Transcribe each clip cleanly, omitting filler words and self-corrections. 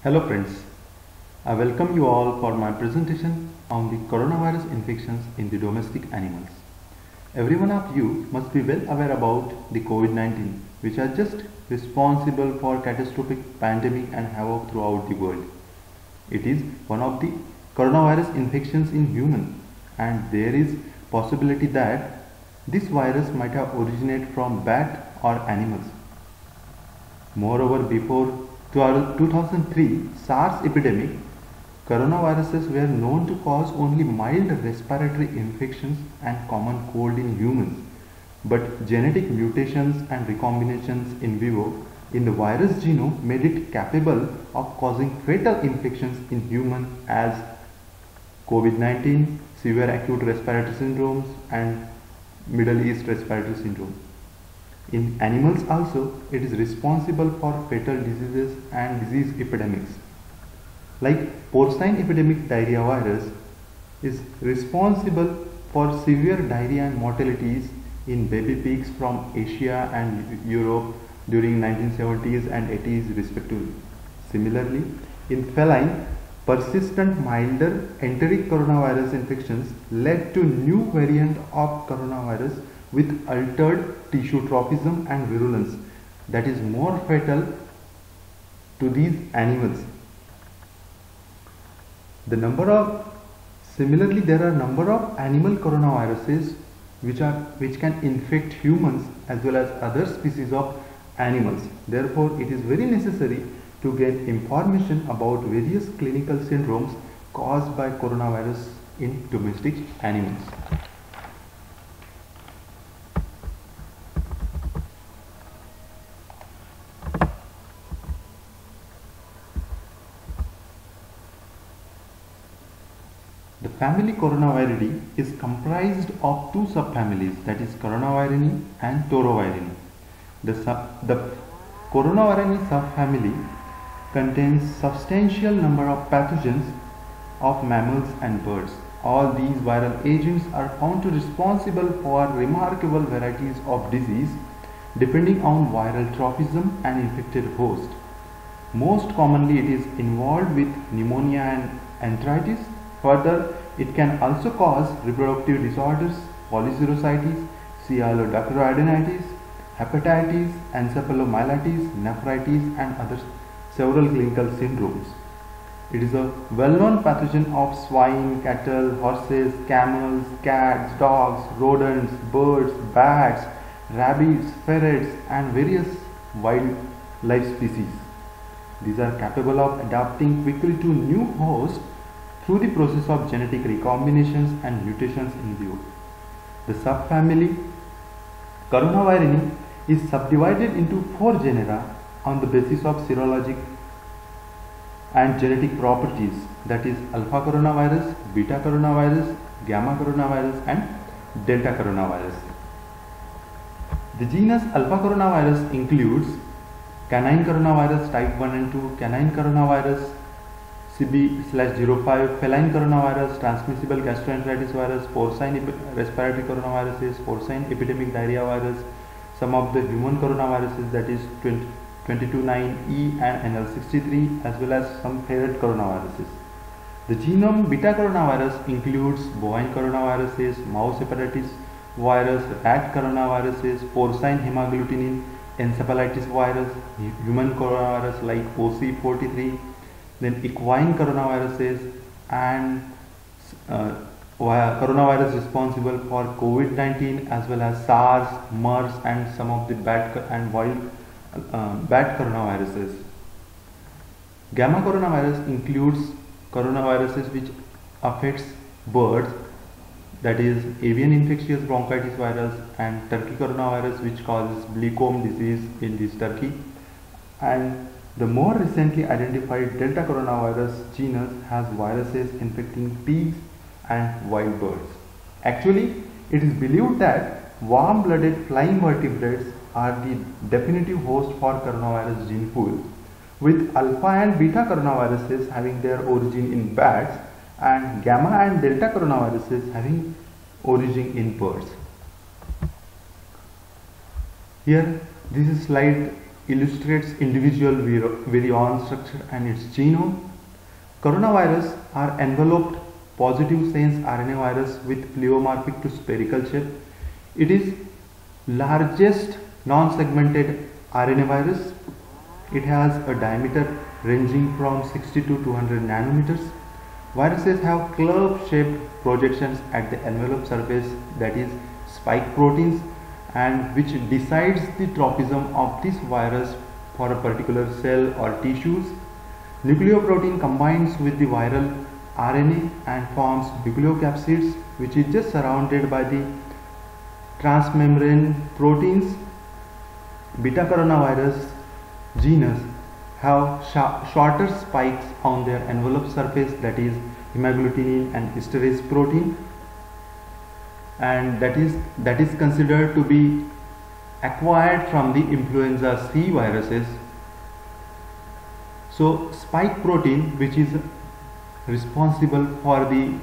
Hello friends, I welcome you all for my presentation on the coronavirus infections in the domestic animals. Every one of you must be well aware about the COVID-19, which are just responsible for catastrophic pandemic and havoc throughout the world. It is one of the coronavirus infections in humans, and there is possibility that this virus might have originated from bat or animals. Moreover, before 2003 SARS epidemic, coronaviruses were known to cause only mild respiratory infections and common cold in humans. But genetic mutations and recombinations in vivo in the virus genome made it capable of causing fatal infections in humans as COVID-19, severe acute respiratory syndromes, and Middle East respiratory syndrome. In animals also, it is responsible for fatal diseases and disease epidemics. Like porcine epidemic diarrhea virus is responsible for severe diarrhea and mortalities in baby pigs from Asia and Europe during 1970s and 80s respectively. Similarly, in feline, persistent milder enteric coronavirus infections led to new variant of coronavirus with altered tissue tropism and virulence that is more fatal to these animals. Similarly, there are number of animal coronaviruses which can infect humans as well as other species of animals. Therefore, it is very necessary to get information about various clinical syndromes caused by coronavirus in domestic animals. The family Coronaviridae is comprised of two subfamilies, that is Coronavirinae and Torovirinae. The Coronavirinae subfamily contains substantial number of pathogens of mammals and birds. All these viral agents are found to be responsible for remarkable varieties of disease depending on viral tropism and infected host. Most commonly it is involved with pneumonia and enteritis. Further, it can also cause reproductive disorders, polycirrhosis, sialodacuroadenitis, hepatitis, encephalomyelitis, nephritis, and other several clinical syndromes. It is a well-known pathogen of swine, cattle, horses, camels, cats, dogs, rodents, birds, bats, rabbits, ferrets, and various wildlife species. These are capable of adapting quickly to new hosts through the process of genetic recombinations and mutations in vivo. The subfamily Coronavirinae is subdivided into 4 genera on the basis of serologic and genetic properties, that is alpha coronavirus, beta coronavirus, gamma coronavirus, and delta coronavirus. The genus alpha coronavirus includes canine coronavirus type 1 and 2, canine coronavirus CB/05, feline coronavirus, transmissible gastroenteritis virus, porcine respiratory coronaviruses, porcine epidemic diarrhea virus, some of the human coronaviruses, that is 22.9E and NL63, as well as some ferret coronaviruses. The genome beta coronavirus includes bovine coronaviruses, mouse hepatitis virus, rat coronaviruses, porcine hemagglutinin encephalitis virus, human coronavirus like OC43, then equine coronaviruses, and coronavirus responsible for COVID-19 as well as SARS, MERS, and some of the bat and wild bat coronaviruses. Gamma coronavirus includes coronaviruses which affects birds, that is avian infectious bronchitis virus, and turkey coronavirus which causes bleacomb disease in this turkey, and the more recently identified Delta coronavirus genus has viruses infecting pigs and wild birds. Actually, it is believed that warm-blooded flying vertebrates are the definitive host for coronavirus gene pool, with alpha and beta coronaviruses having their origin in bats and gamma and delta coronaviruses having origin in birds. Here, this is slide illustrates individual virion structure and its genome. Coronavirus are enveloped positive sense RNA virus with pleomorphic to spherical shape. It is largest non-segmented RNA virus. It has a diameter ranging from 60 to 200 nanometers. Viruses have club-shaped projections at the envelope surface, that is spike proteins, and which decides the tropism of this virus for a particular cell or tissues. Nucleoprotein combines with the viral RNA and forms nucleocapsids, which is just surrounded by the transmembrane proteins. Beta coronavirus genus have shorter spikes on their envelope surface, that is hemagglutinin and esterase protein, and that is considered to be acquired from the influenza C viruses. So spike protein, which is responsible for the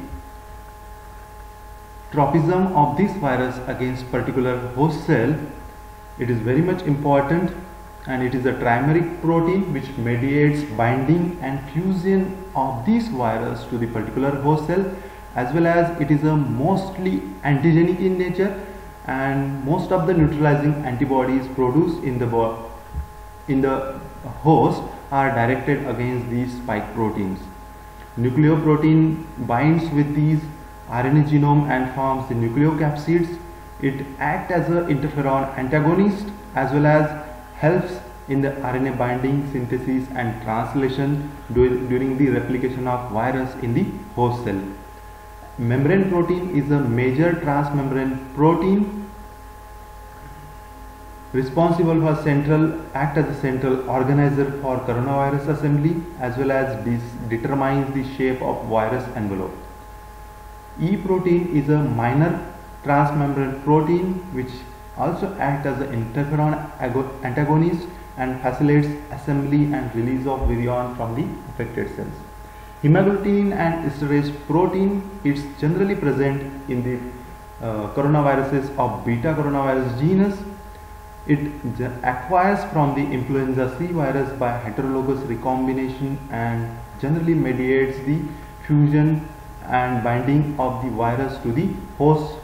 tropism of this virus against particular host cell, it is very much important, and it is a trimeric protein which mediates binding and fusion of this virus to the particular host cell, as well as it is a mostly antigenic in nature, and most of the neutralizing antibodies produced in the host are directed against these spike proteins. Nucleoprotein binds with these RNA genome and forms the nucleocapsids. It acts as an interferon antagonist as well as helps in the RNA binding, synthesis and translation during the replication of virus in the host cell. Membrane protein is a major transmembrane protein responsible for act as a central organizer for coronavirus assembly, as well as determines the shape of virus envelope. E protein is a minor transmembrane protein which also acts as an interferon antagonist and facilitates assembly and release of virion from the affected cells. Hemagglutinin and esterase protein is generally present in the coronaviruses of beta coronavirus genus. It acquires from the influenza C virus by heterologous recombination and generally mediates the fusion and binding of the virus to the host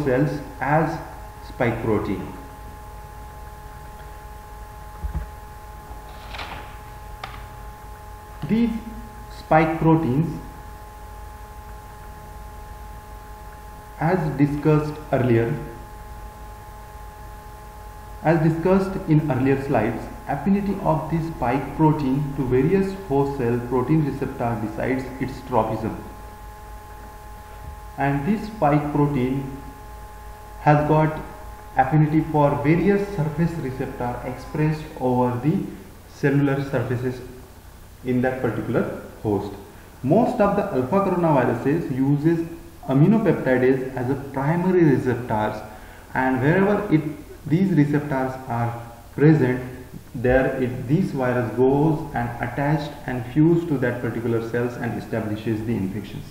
cells as spike protein. These spike proteins, as discussed in earlier slides, affinity of this spike protein to various host cell protein receptor decides its tropism, and this spike protein has got affinity for various surface receptor expressed over the cellular surfaces in that particular host. Most of the alpha coronaviruses uses aminopeptidase as a primary receptors, and wherever these receptors are present, this virus goes and attached and fused to that particular cells and establishes the infections.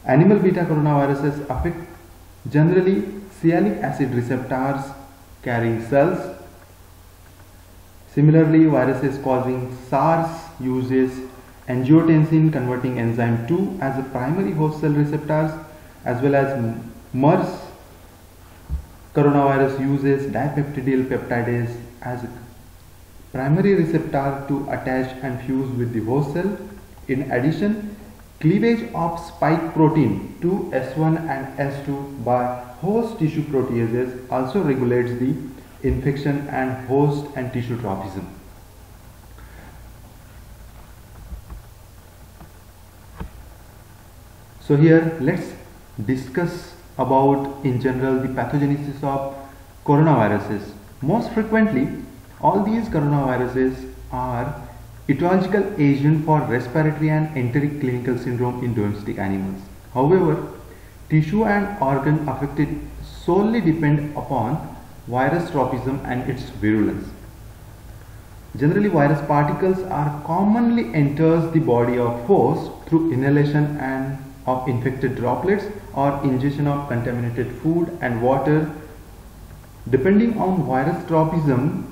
Animal beta coronaviruses affect generally sialic acid receptors carrying cells. Similarly, viruses causing SARS uses angiotensin converting enzyme 2 as a primary host cell receptors, as well as MERS coronavirus uses dipeptidyl peptidase as a primary receptor to attach and fuse with the host cell. In addition, cleavage of spike protein to S1 and S2 by host tissue proteases also regulates the infection and host and tissue tropism. So here let's discuss about in general the pathogenesis of coronaviruses. Most frequently, all these coronaviruses are etiological agent for respiratory and enteric clinical syndrome in domestic animals. However, tissue and organ affected solely depend upon virus tropism and its virulence. Generally, virus particles are commonly enters the body of host through inhalation and of infected droplets or ingestion of contaminated food and water. Depending on virus tropism,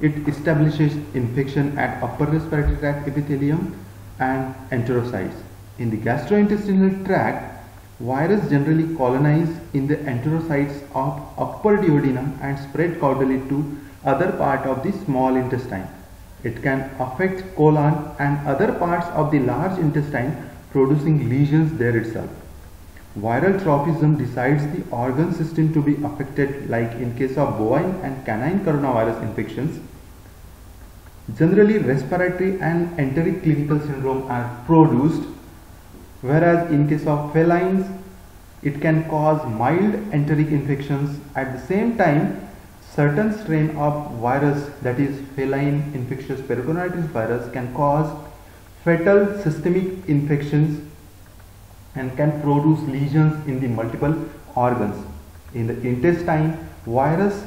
it establishes infection at upper respiratory tract epithelium and enterocytes. In the gastrointestinal tract, virus generally colonize in the enterocytes of upper duodenum and spread caudally to other part of the small intestine. It can affect colon and other parts of the large intestine, producing lesions there itself. Viral tropism decides the organ system to be affected, like in case of bovine and canine coronavirus infections. Generally, respiratory and enteric clinical syndrome are produced, whereas in case of felines, it can cause mild enteric infections. At the same time, certain strain of virus, that is feline infectious peritonitis virus, can cause fatal systemic infections and can produce lesions in the multiple organs. In the intestine, virus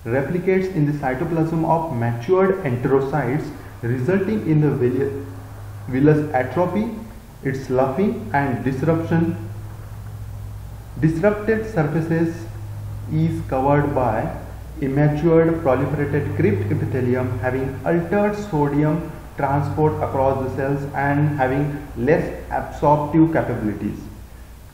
replicates in the cytoplasm of matured enterocytes, resulting in the villus atrophy, its sloughing and disruption. Disrupted surfaces is covered by immatured proliferated crypt epithelium having altered sodium transport across the cells and having less absorptive capabilities.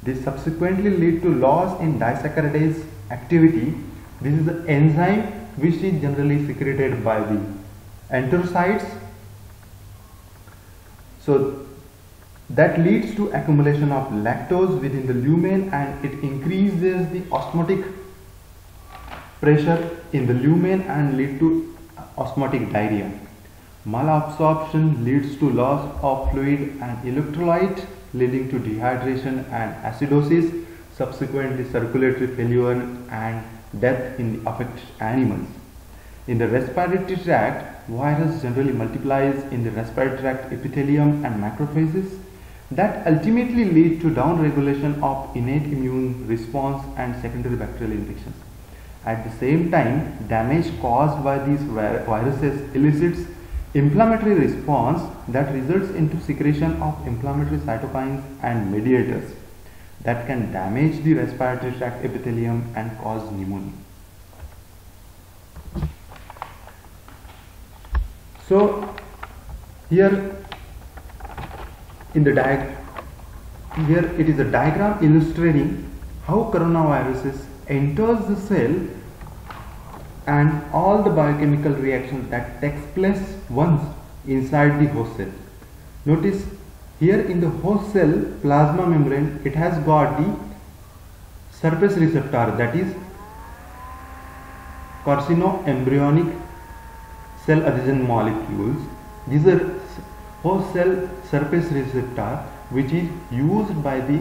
This subsequently lead to loss in disaccharidase activity. This is the enzyme which is generally secreted by the enterocytes. So that leads to accumulation of lactose within the lumen, and it increases the osmotic pressure in the lumen and lead to osmotic diarrhea. Malabsorption leads to loss of fluid and electrolyte, leading to dehydration and acidosis, subsequently circulatory failure and death in the affected animals. In the respiratory tract, virus generally multiplies in the respiratory tract epithelium and macrophages that ultimately lead to downregulation of innate immune response and secondary bacterial infections. At the same time, damage caused by these viruses elicits inflammatory response that results into secretion of inflammatory cytokines and mediators that can damage the respiratory tract epithelium and cause pneumonia. So here in the here it is a diagram illustrating how coronaviruses enters the cell and all the biochemical reactions that takes place once inside the host cell. Notice here in the host cell plasma membrane, it has got the surface receptor, that is carcinoembryonic cell adhesion molecules. These are host cell surface receptor which is used by the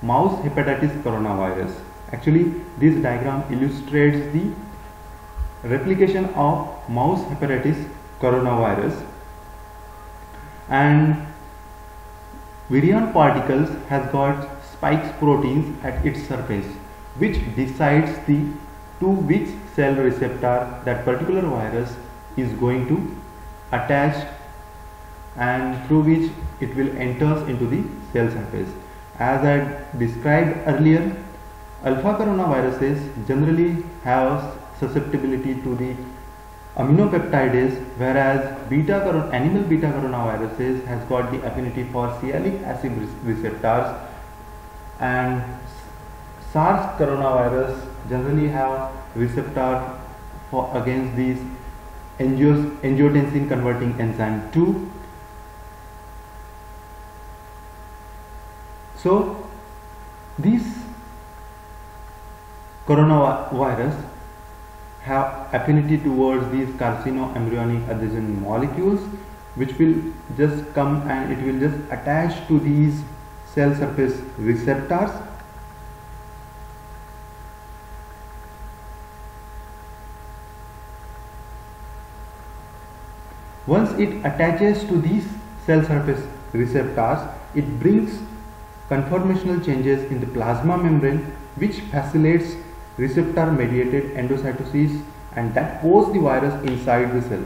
mouse hepatitis coronavirus. Actually, this diagram illustrates the replication of mouse hepatitis coronavirus, and virion particles has got spikes proteins at its surface which decides the to which cell receptor that particular virus is going to attach and through which it will enters into the cell surface. As I described earlier, alpha coronaviruses generally have susceptibility to the aminopeptidase, whereas animal beta coronaviruses has got the affinity for sialic acid receptors, and SARS coronavirus generally have receptor for against these angiotensin converting enzyme 2. So these coronavirus have affinity towards these carcinoembryonic adhesion molecules, which will just come and it will just attach to these cell surface receptors. Once it attaches to these cell surface receptors, it brings conformational changes in the plasma membrane, which facilitates receptor mediated endocytosis, and that poses the virus inside the cell.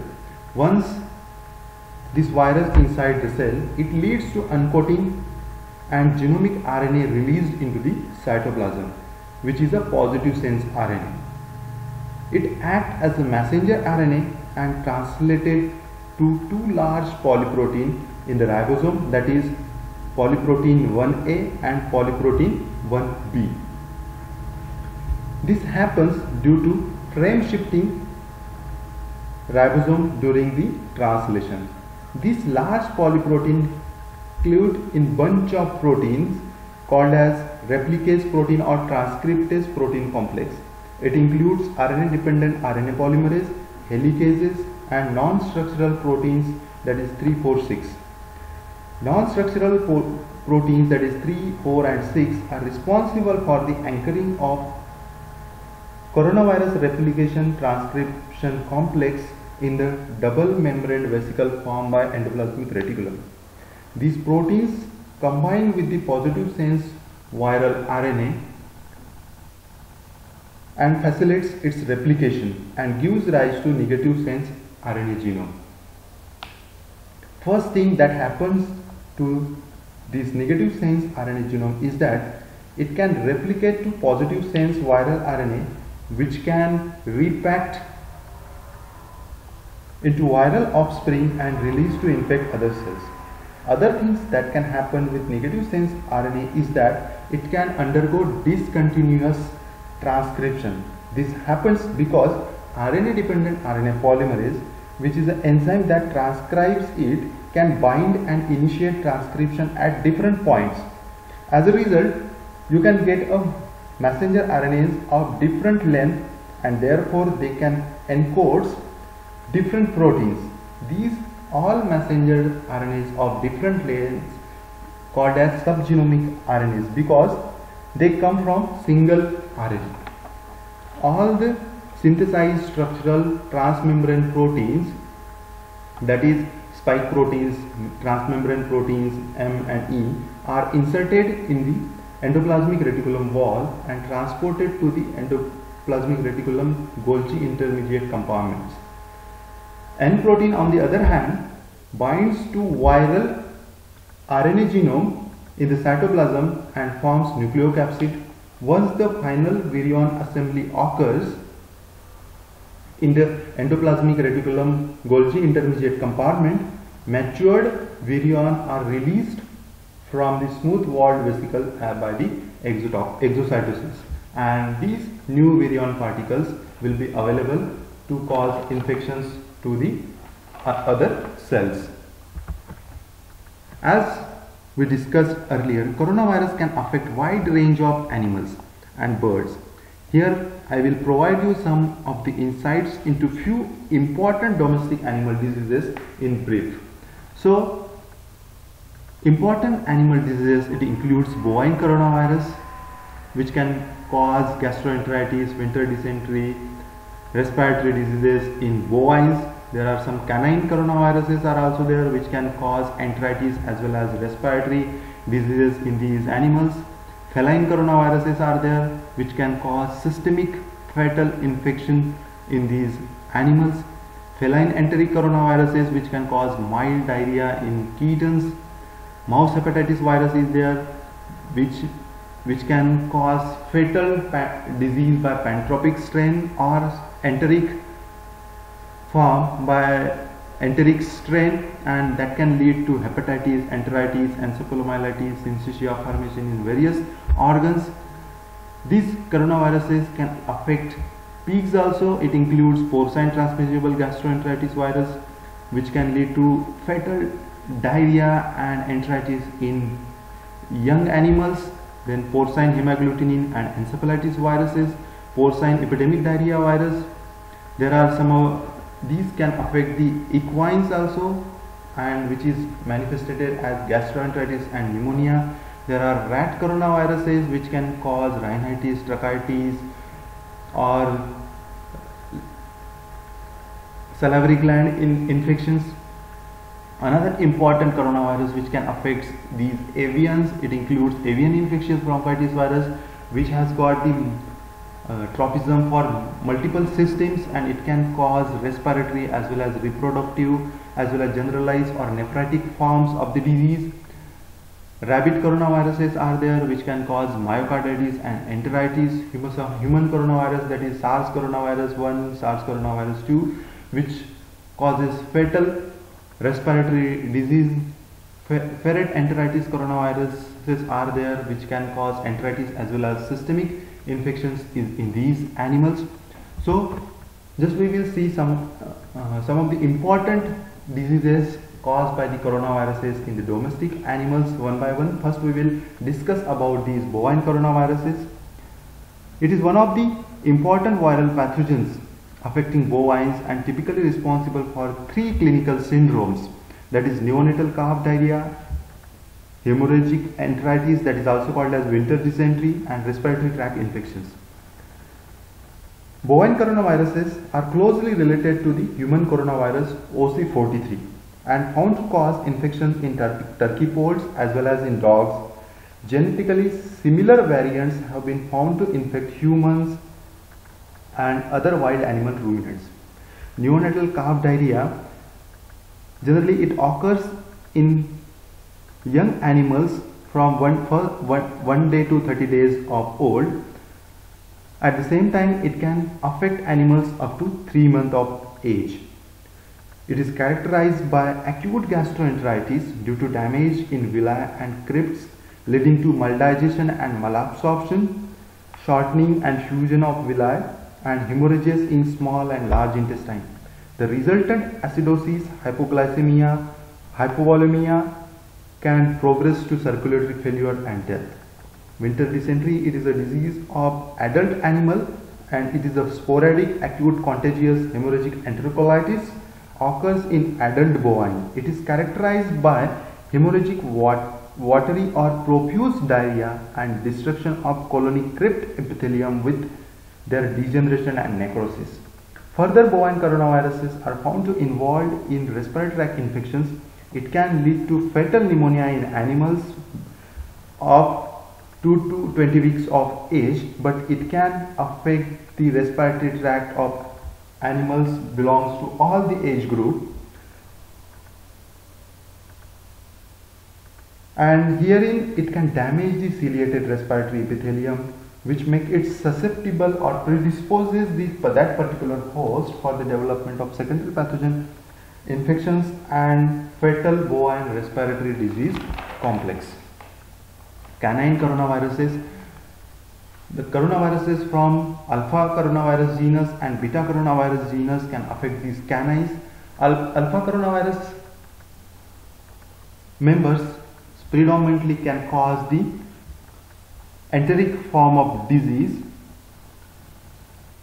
Once this virus inside the cell, it leads to uncoating and genomic RNA released into the cytoplasm, which is a positive sense RNA. It acts as a messenger RNA and translated to two large polyprotein in the ribosome, that is polyprotein 1A and polyprotein 1B. This happens due to frame shifting ribosome during the translation. This large polyprotein include in bunch of proteins called as replicase protein or transcriptase protein complex. It includes RNA dependent RNA polymerase, helicases and non-structural proteins, that is 3, 4, 6. Non-structural proteins, that is 3, 4 and 6, are responsible for the anchoring of coronavirus replication transcription complex in the double membrane vesicle formed by endoplasmic reticulum. These proteins combine with the positive sense viral RNA and facilitates its replication and gives rise to negative sense RNA genome. First thing that happens to this negative sense RNA genome is that it can replicate to positive sense viral RNA, which can repact into viral offspring and release to infect other cells. Other things that can happen with negative sense RNA is that it can undergo discontinuous transcription. This happens because RNA dependent RNA polymerase, which is an enzyme that transcribes it, can bind and initiate transcription at different points. As a result, you can get a messenger RNAs of different length and therefore they can encode different proteins. These all messenger RNAs of different lengths called as subgenomic RNAs because they come from single RNA. All the synthesized structural transmembrane proteins, that is spike proteins, transmembrane proteins M and E, are inserted in the endoplasmic reticulum wall and transported to the endoplasmic reticulum Golgi intermediate compartments. N protein, on the other hand, binds to viral RNA genome in the cytoplasm and forms nucleocapsid. Once the final virion assembly occurs in the endoplasmic reticulum Golgi intermediate compartment, matured virion are released from the smooth walled vesicle by the exocytosis, and these new virion particles will be available to cause infections to the other cells. As we discussed earlier, coronavirus can affect wide range of animals and birds. Here I will provide you some of the insights into few important domestic animal diseases in brief. So, important animal diseases, it includes bovine coronavirus, which can cause gastroenteritis, winter dysentery, respiratory diseases in bovines. There are some canine coronaviruses are also there, which can cause enteritis as well as respiratory diseases in these animals. Feline coronaviruses are there, which can cause systemic fatal infection in these animals. Feline enteric coronaviruses, which can cause mild diarrhea in kittens. Mouse hepatitis virus is there, which can cause fatal disease by pantropic strain or enteric form by enteric strain, and that can lead to hepatitis, enteritis, encephalomyelitis, syncytia formation in various organs. These coronaviruses can affect pigs also. It includes porcine transmissible gastroenteritis virus, which can lead to fatal diarrhea and enteritis in young animals. Then porcine hemagglutinin and encephalitis viruses, porcine epidemic diarrhea virus. There are some of these can affect the equines also, and which is manifested as gastroenteritis and pneumonia. There are rat coronaviruses, which can cause rhinitis, tracheitis or salivary gland infections. Another important coronavirus which can affect these avians, it includes avian infectious bronchitis virus, which has got the tropism for multiple systems, and it can cause respiratory as well as reproductive as well as generalized or nephritic forms of the disease. Rabbit coronaviruses are there which can cause myocarditis and enteritis. Human coronavirus, that is SARS coronavirus 1, SARS coronavirus 2, which causes fatal respiratory disease. Ferret enteritis coronaviruses are there which can cause enteritis as well as systemic infections in these animals. So just we will see some of the important diseases caused by the coronaviruses in the domestic animals one by one. First we will discuss about these bovine coronaviruses. It is one of the important viral pathogens affecting bovines and typically responsible for 3 clinical syndromes, that is neonatal calf diarrhea, hemorrhagic enteritis, that is also called as winter dysentery, and respiratory tract infections. Bovine coronaviruses are closely related to the human coronavirus OC43 and found to cause infections in turkey poults as well as in dogs. Genetically similar variants have been found to infect humans and other wild animal ruminants. Neonatal calf diarrhea, generally it occurs in young animals from 1 day to 30 days of old. At the same time, it can affect animals up to 3 months of age. It is characterized by acute gastroenteritis due to damage in villi and crypts, leading to maldigestion and malabsorption, shortening and fusion of villi, and hemorrhages in small and large intestine. The resultant acidosis, hypoglycemia, hypovolemia can progress to circulatory failure and death. Winter dysentery, it is a disease of adult animal and it is a sporadic acute contagious hemorrhagic enterocolitis, occurs in adult bovine. It is characterized by hemorrhagic watery or profuse diarrhea and destruction of colony crypt epithelium with their degeneration and necrosis. Further, bovine coronaviruses are found to involved in respiratory tract infections. It can lead to fatal pneumonia in animals of 2 to 20 weeks of age, but it can affect the respiratory tract of animals belongs to all the age group. And herein it can damage the ciliated respiratory epithelium, which make it susceptible or predisposes that particular host for the development of secondary pathogen infections and fatal bovine respiratory disease complex. Canine coronaviruses. The coronaviruses from alpha coronavirus genus and beta coronavirus genus can affect these canines. Alpha coronavirus members predominantly can cause the enteric form of disease.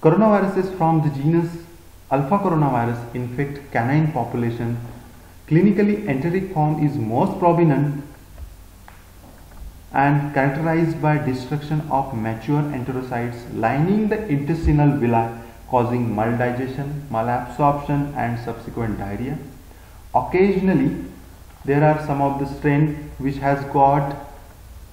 Coronaviruses from the genus alpha coronavirus infect canine population. Clinically, enteric form is most prominent and characterized by destruction of mature enterocytes lining the intestinal villi, causing maldigestion, malabsorption and subsequent diarrhea. Occasionally, there are some of the strain which has got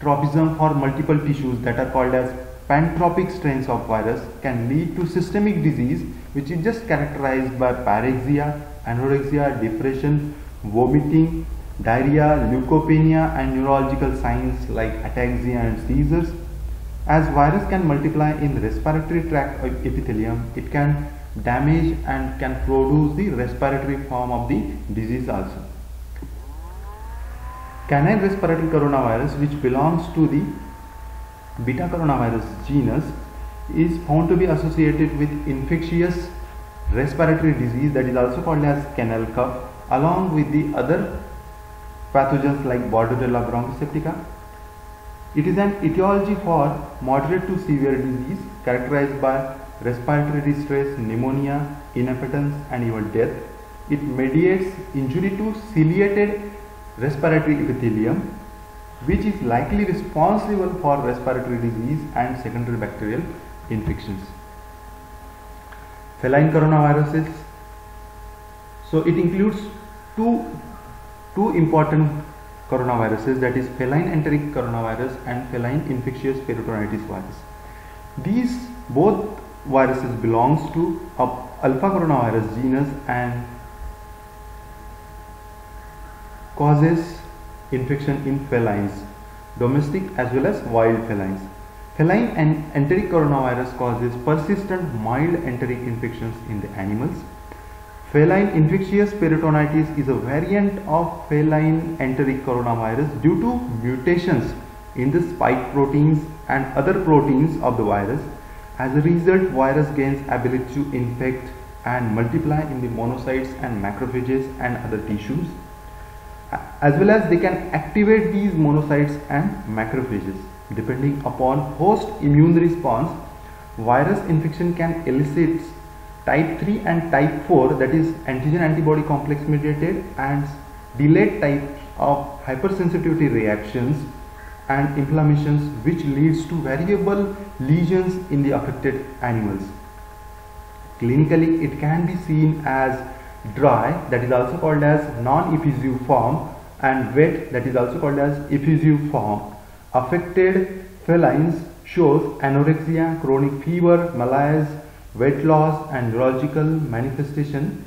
tropism for multiple tissues that are called as pantropic strains of virus, can lead to systemic disease which is just characterized by pyrexia, anorexia, depression, vomiting, diarrhea, leukopenia and neurological signs like ataxia and seizures. As virus can multiply in respiratory tract epithelium, it can damage and can produce the respiratory form of the disease also. Canine respiratory coronavirus, which belongs to the beta coronavirus genus, is found to be associated with infectious respiratory disease, that is also called as kennel cough, along with the other pathogens like Bordetella bronchoseptica. It is an etiology for moderate to severe disease characterized by respiratory distress, pneumonia, inappetence and even death. It mediates injury to ciliated respiratory epithelium, which is likely responsible for respiratory disease and secondary bacterial infections. Feline coronaviruses. So it includes two important coronaviruses, that is feline enteric coronavirus and feline infectious peritonitis virus. These both viruses belongs to alpha coronavirus genus and causes infection in felines. domestic as well as wild felines. Feline and enteric coronavirus causes persistent mild enteric infections in the animals. Feline infectious peritonitis is a variant of feline enteric coronavirus due to mutations in the spike proteins and other proteins of the virus. As a result, virus gains ability to infect and multiply in the monocytes and macrophages and other tissues, as well as they can activate these monocytes and macrophages. Depending upon host immune response, virus infection can elicit type 3 and type 4, that is antigen antibody complex mediated, and delayed types of hypersensitivity reactions and inflammations, which leads to variable lesions in the affected animals. Clinically, it can be seen as dry, that is also called as non-effusive form, and wet, that is also called as effusive form. Affected felines shows anorexia, chronic fever, malaise, weight loss and neurological manifestation.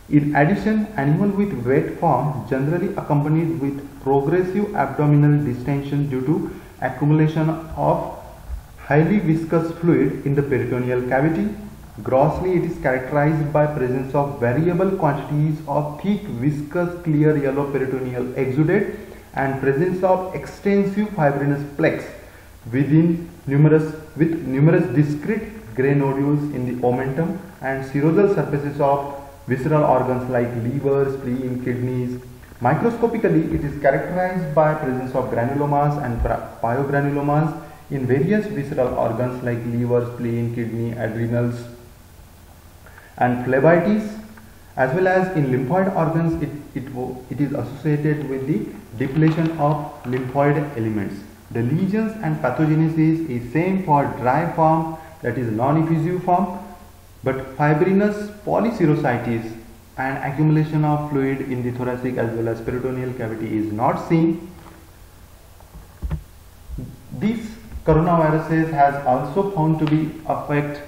In addition, animal with wet form generally accompanied with progressive abdominal distension due to accumulation of highly viscous fluid in the peritoneal cavity. Grossly, it is characterized by presence of variable quantities of thick viscous clear yellow peritoneal exudate and presence of extensive fibrinous plaques with numerous discrete gray nodules in the omentum and serosal surfaces of visceral organs like liver, spleen, kidneys. Microscopically, it is characterized by presence of granulomas and pyogranulomas in various visceral organs like liver, spleen, kidney, adrenals, and phlebitis, as well as in lymphoid organs. It is associated with the depletion of lymphoid elements. The lesions and pathogenesis is same for dry form, that is non-effusive form, but fibrinous polyserositis and accumulation of fluid in the thoracic as well as peritoneal cavity is not seen. These coronaviruses has also found to be affect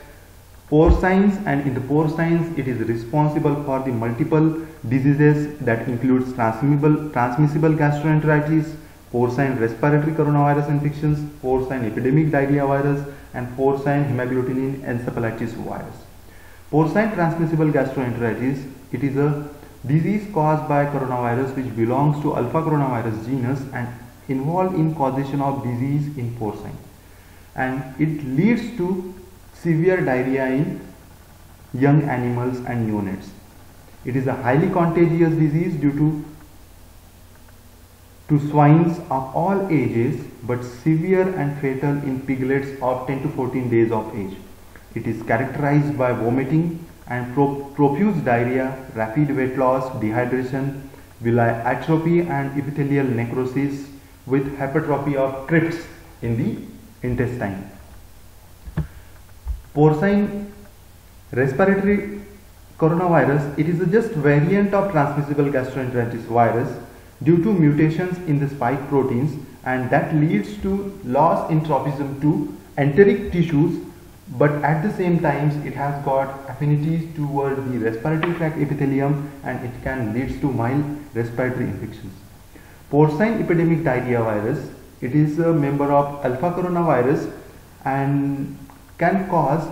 porcines, and in the porcines it is responsible for the multiple diseases that includes transmissible gastroenteritis, porcine respiratory coronavirus infections, porcine epidemic diarrhea virus, and porcine hemagglutinin encephalitis virus. Porcine transmissible gastroenteritis, it is a disease caused by coronavirus which belongs to alpha coronavirus genus and involved in causation of disease in porcine, and it leads to severe diarrhea in young animals and neonates. It is a highly contagious disease due to swines of all ages, but severe and fatal in piglets of 10 to 14 days of age. It is characterized by vomiting and profuse diarrhea, rapid weight loss, dehydration, villi atrophy and epithelial necrosis with hypertrophy of crypts in the intestine. Porcine respiratory coronavirus, it is a just variant of transmissible gastroenteritis virus due to mutations in the spike proteins, and that leads to loss in tropism to enteric tissues, but at the same time it has got affinities toward the respiratory tract epithelium and it can lead to mild respiratory infections. Porcine epidemic diarrhea virus, it is a member of alpha coronavirus and can cause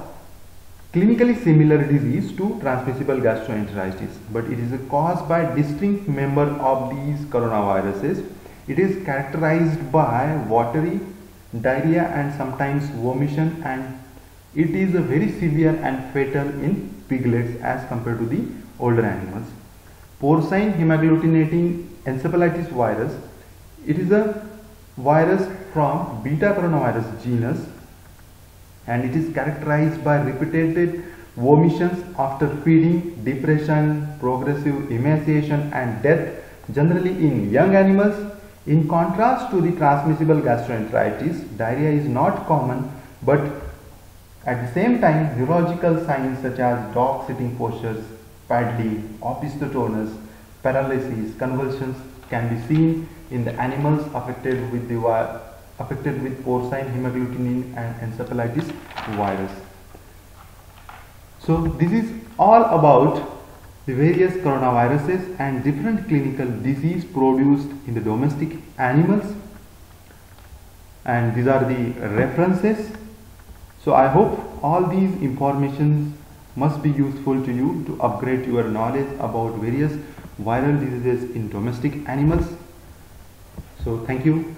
clinically similar disease to transmissible gastroenteritis, but it is caused by distinct member of these coronaviruses. It is characterized by watery diarrhea and sometimes vomition, and it is a very severe and fatal in piglets as compared to the older animals. Porcine hemaggglutinating encephalitis virus, it is a virus from beta coronavirus genus, and it is characterized by repeated vomissions after feeding, depression, progressive emaciation and death, generally in young animals. In contrast to the transmissible gastroenteritis, diarrhea is not common, but at the same time neurological signs such as dog sitting postures, paddling, opisthotonus, paralysis, convulsions can be seen in the animals affected with porcine hemaggglutinin and encephalitis virus. So this is all about the various coronaviruses and different clinical disease produced in the domestic animals. and these are the references. So I hope all these informations must be useful to you to upgrade your knowledge about various viral diseases in domestic animals. So thank you.